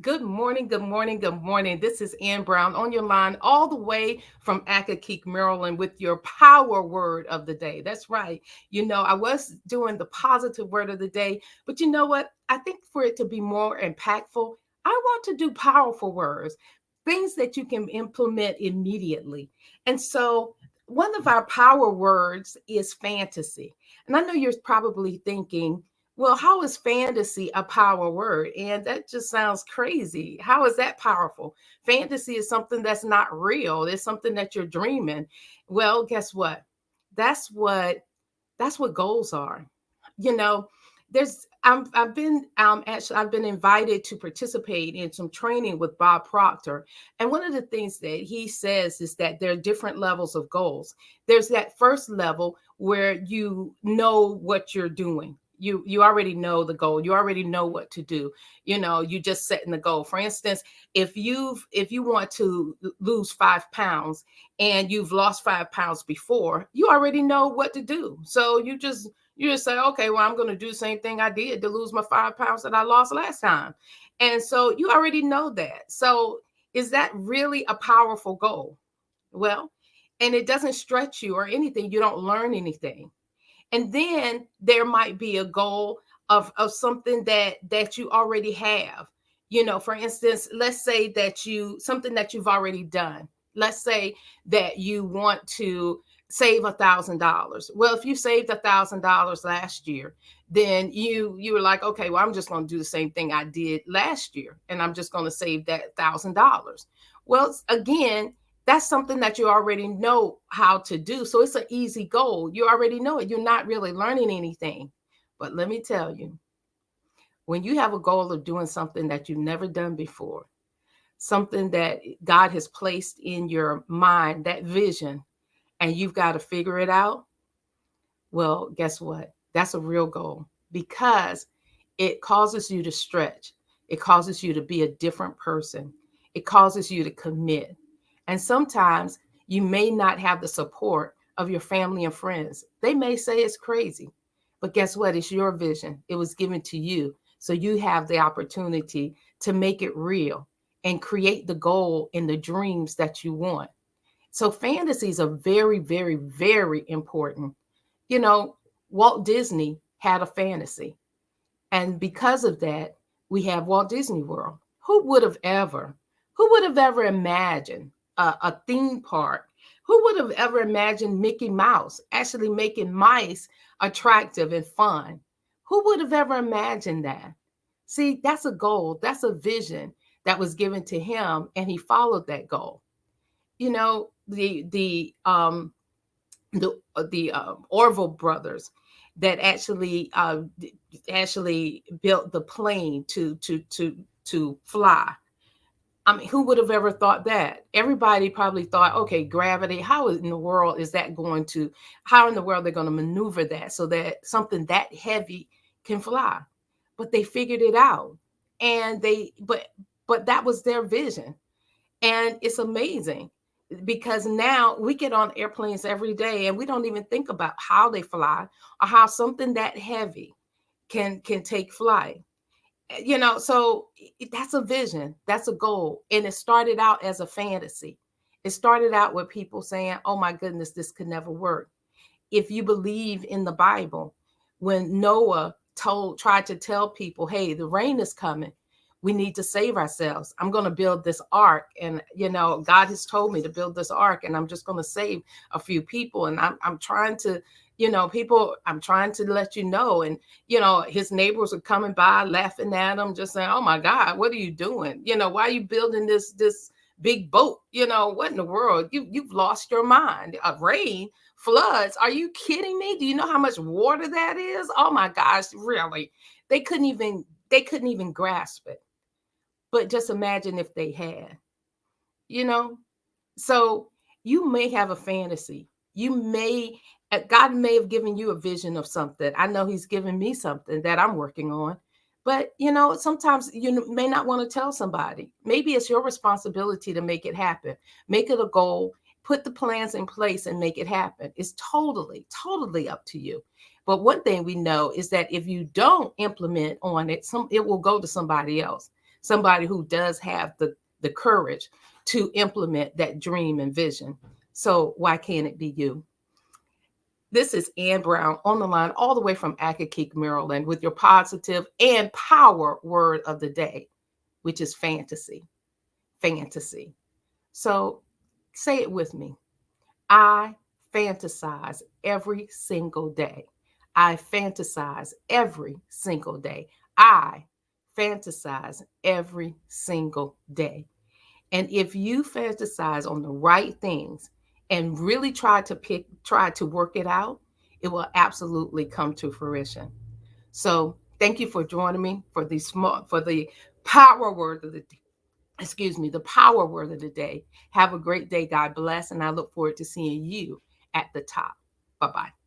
Good morning, good morning, good morning. This is Ann Brown on your line all the way from Accokeek, Maryland with your power word of the day. That's right. I was doing the positive word of the day, but you know what? I think for it to be more impactful, I want to do powerful words, things that you can implement immediately. And so one of our power words is fantasy. And I know you're probably thinking, well, how is fantasy a power word? And that just sounds crazy. How is that powerful? Fantasy is something that's not real. It's something that you're dreaming. Well, guess what? That's what that's what goals are. You know, I've been invited to participate in some training with Bob Proctor, and one of the things that he says is that there are different levels of goals. There's that first level where you know what you're doing. You already know the goal. You already know what to do. You just setting the goal. For instance, if you want to lose 5 pounds and you've lost 5 pounds before, you already know what to do. So you just say, okay, well, I'm going to do the same thing I did to lose my 5 pounds that I lost last time. And so you already know that. So is that really a powerful goal? Well, and it doesn't stretch you or anything. You don't learn anything. And then there might be a goal of something that you already have. For instance, let's say that something that you've already done. Let's say that you want to save $1,000. Well, if you saved $1,000 last year, then you were like, okay, well, I'm just going to do the same thing I did last year, and I'm just going to save that $1,000. Well, again, that's something that you already know how to do. So it's an easy goal. You already know it. You're not really learning anything. But let me tell you, when you have a goal of doing something that you've never done before, something that God has placed in your mind, that vision, and you've got to figure it out, well, guess what? That's a real goal because it causes you to stretch. It causes you to be a different person. It causes you to commit. And sometimes you may not have the support of your family and friends. They may say it's crazy, but guess what? It's your vision. It was given to you. So you have the opportunity to make it real and create the goal and the dreams that you want. So fantasies are very, very, very important. You know, Walt Disney had a fantasy. And because of that, we have Walt Disney World. Who would have ever imagined a theme park? Who would have ever imagined Mickey Mouse actually making mice attractive and fun? Who would have ever imagined that? See, that's a goal, that's a vision that was given to him, and he followed that goal. You know, the Orville brothers that actually built the plane to fly. I mean, who would have ever thought that? Everybody probably thought, okay, gravity. How in the world is that going to? How in the world they're going to maneuver that so that something that heavy can fly? But they figured it out, and but that was their vision, and it's amazing because now we get on airplanes every day and we don't even think about how they fly or how something that heavy can take flight. So that's a vision, that's a goal, and it started out as a fantasy. It started out with people saying, oh my goodness, this could never work. If you believe in the Bible, when Noah tried to tell people, hey, the rain is coming, we need to save ourselves. I'm going to build this ark, and God has told me to build this ark, and I'm just going to save a few people, and I'm trying to, people, I'm trying to let you know. And his neighbors are coming by laughing at him, just saying, oh my God, what are you doing? Why are you building this big boat? What in the world? You've lost your mind. Rain, floods, are you kidding me? Do you know how much water that is? Oh my gosh, really? They couldn't even grasp it. But just imagine if they had, you know? So you may have a fantasy. God may have given you a vision of something. I know He's given me something that I'm working on. But, sometimes you may not want to tell somebody. Maybe it's your responsibility to make it happen. Make it a goal, put the plans in place and make it happen. It's totally, totally up to you. But one thing we know is that if you don't implement on it, it will go to somebody else. somebody who does have the courage to implement that dream and vision. So why can't it be you? This is Ann Brown on the line, all the way from Accokeek, Maryland, with your positive and power word of the day, which is fantasy. Fantasy. So say it with me. I fantasize every single day. I fantasize every single day. I fantasize every single day. And if you fantasize on the right things and really try to work it out, it will absolutely come to fruition. So thank you for joining me for the power word of the the power word of the day. Have a great day. God bless. And I look forward to seeing you at the top. Bye bye.